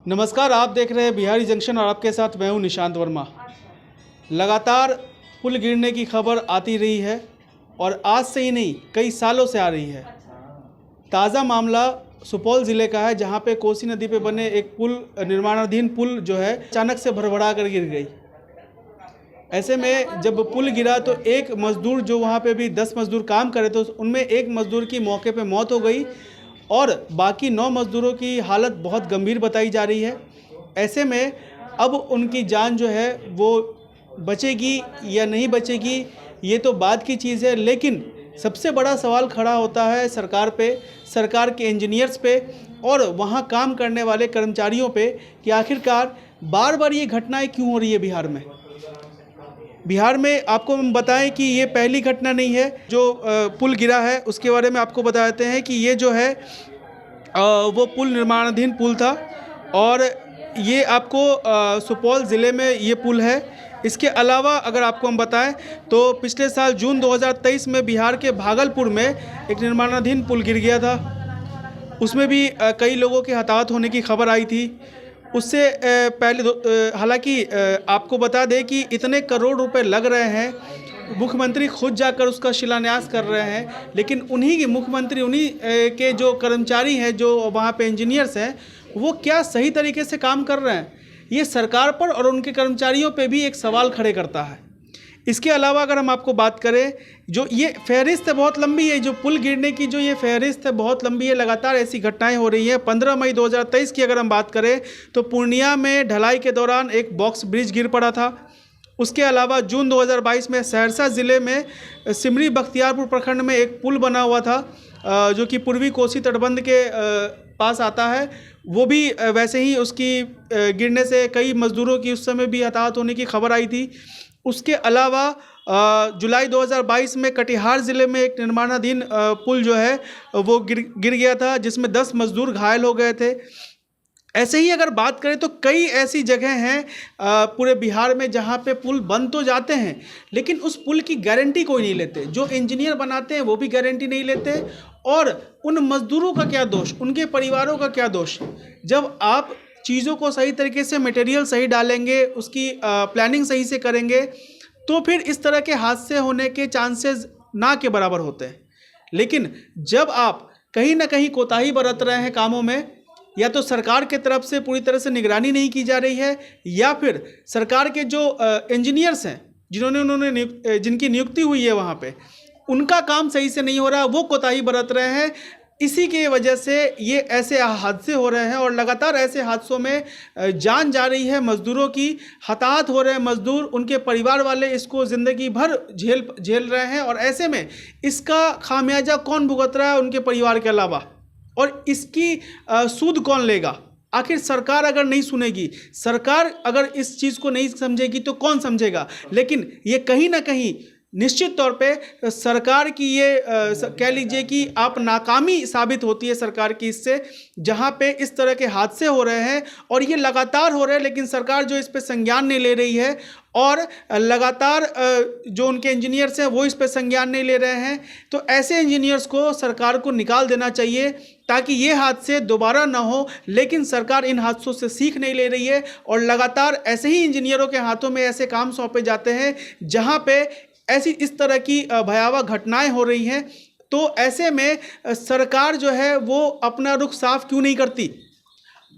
नमस्कार, आप देख रहे हैं बिहारी जंक्शन और आपके साथ मैं हूं निशांत वर्मा। लगातार पुल गिरने की खबर आती रही है और आज से ही नहीं कई सालों से आ रही है। ताज़ा मामला सुपौल ज़िले का है, जहां पे कोसी नदी पे बने एक पुल, निर्माणाधीन पुल जो है अचानक से भरभरा कर गिर गई। ऐसे में जब पुल गिरा तो एक मज़दूर, जो वहाँ पे भी 10 मज़दूर काम करे थे, उनमें एक मज़दूर की मौके पे मौत हो गई और बाकी 9 मज़दूरों की हालत बहुत गंभीर बताई जा रही है। ऐसे में अब उनकी जान जो है वो बचेगी या नहीं बचेगी, ये तो बाद की चीज़ है, लेकिन सबसे बड़ा सवाल खड़ा होता है सरकार पे, सरकार के इंजीनियर्स पे और वहाँ काम करने वाले कर्मचारियों पे कि आखिरकार बार बार ये घटनाएं क्यों हो रही है बिहार में। बिहार में आपको हम बताएं कि ये पहली घटना नहीं है जो पुल गिरा है। उसके बारे में आपको बताते हैं कि ये जो है वो पुल निर्माणाधीन पुल था और ये आपको सुपौल ज़िले में ये पुल है। इसके अलावा अगर आपको हम बताएं तो पिछले साल जून 2023 में बिहार के भागलपुर में एक निर्माणाधीन पुल गिर गया था। उसमें भी कई लोगों के हताहत होने की खबर आई थी। उससे पहले हालांकि आपको बता दें कि इतने करोड़ रुपए लग रहे हैं, मुख्यमंत्री खुद जाकर उसका शिलान्यास कर रहे हैं, लेकिन उन्हीं के जो कर्मचारी हैं, जो वहाँ पे इंजीनियर्स हैं, वो क्या सही तरीके से काम कर रहे हैं, ये सरकार पर और उनके कर्मचारियों पे भी एक सवाल खड़े करता है। इसके अलावा अगर हम आपको बात करें, जो ये फहरिस्त है बहुत लंबी है, जो पुल गिरने की जो ये फहरिस्त है बहुत लंबी है। लगातार ऐसी घटनाएं हो रही हैं। 15 मई 2023 की अगर हम बात करें तो पूर्णिया में ढलाई के दौरान एक बॉक्स ब्रिज गिर पड़ा था। उसके अलावा जून 2022 में सहरसा ज़िले में सिमरी बख्तियारपुर प्रखंड में एक पुल बना हुआ था जो कि पूर्वी कोसी तटबंध के पास आता है। वो भी वैसे ही उसकी गिरने से कई मज़दूरों की उस समय भी हताहत होने की खबर आई थी। उसके अलावा जुलाई 2022 में कटिहार ज़िले में एक निर्माणाधीन पुल जो है वो गिर गया था, जिसमें 10 मज़दूर घायल हो गए थे। ऐसे ही अगर बात करें तो कई ऐसी जगह हैं पूरे बिहार में जहाँ पे पुल बन तो जाते हैं, लेकिन उस पुल की गारंटी कोई नहीं लेते। जो इंजीनियर बनाते हैं वो भी गारंटी नहीं लेते। और उन मज़दूरों का क्या दोष, उनके परिवारों का क्या दोष। जब आप चीज़ों को सही तरीके से, मटेरियल सही डालेंगे, उसकी प्लानिंग सही से करेंगे, तो फिर इस तरह के हादसे होने के चांसेस ना के बराबर होते हैं। लेकिन जब आप कहीं ना कहीं कोताही बरत रहे हैं कामों में, या तो सरकार के तरफ से पूरी तरह से निगरानी नहीं की जा रही है, या फिर सरकार के जो इंजीनियर्स हैं जिनकी नियुक्ति हुई है वहाँ पे, उनका काम सही से नहीं हो रहा, वो कोताही बरत रहे हैं। इसी की वजह से ये ऐसे हादसे हो रहे हैं और लगातार ऐसे हादसों में जान जा रही है मज़दूरों की, हताहत हो रहे हैं मज़दूर, उनके परिवार वाले इसको ज़िंदगी भर झेल रहे हैं। और ऐसे में इसका खामियाजा कौन भुगत रहा है उनके परिवार के अलावा, और इसकी सूद कौन लेगा। आखिर सरकार अगर नहीं सुनेगी, सरकार अगर इस चीज़ को नहीं समझेगी तो कौन समझेगा। लेकिन ये कहीं ना कहीं निश्चित तौर पे सरकार की ये कह लीजिए कि आप नाकामी साबित होती है सरकार की इससे, जहाँ पे इस तरह के हादसे हो रहे हैं और ये लगातार हो रहे हैं, लेकिन सरकार जो इस पे संज्ञान नहीं ले रही है और लगातार जो उनके इंजीनियर्स हैं वो इस पे संज्ञान नहीं ले रहे हैं। तो ऐसे इंजीनियर्स को सरकार को निकाल देना चाहिए ताकि ये हादसे दोबारा ना हो। लेकिन सरकार इन हादसों से सीख नहीं ले रही है और लगातार ऐसे ही इंजीनियरों के हाथों में ऐसे काम सौंपे जाते हैं जहाँ पे ऐसी इस तरह की भयावह घटनाएं हो रही हैं। तो ऐसे में सरकार जो है वो अपना रुख साफ क्यों नहीं करती।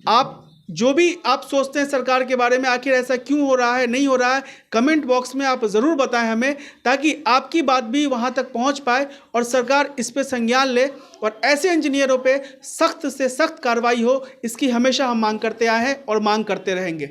आप जो भी आप सोचते हैं सरकार के बारे में, आखिर ऐसा क्यों हो रहा है, नहीं हो रहा है, कमेंट बॉक्स में आप ज़रूर बताएं हमें, ताकि आपकी बात भी वहां तक पहुंच पाए और सरकार इस पे संज्ञान ले और ऐसे इंजीनियरों पे सख्त से सख्त कार्रवाई हो। इसकी हमेशा हम मांग करते आए हैं और मांग करते रहेंगे।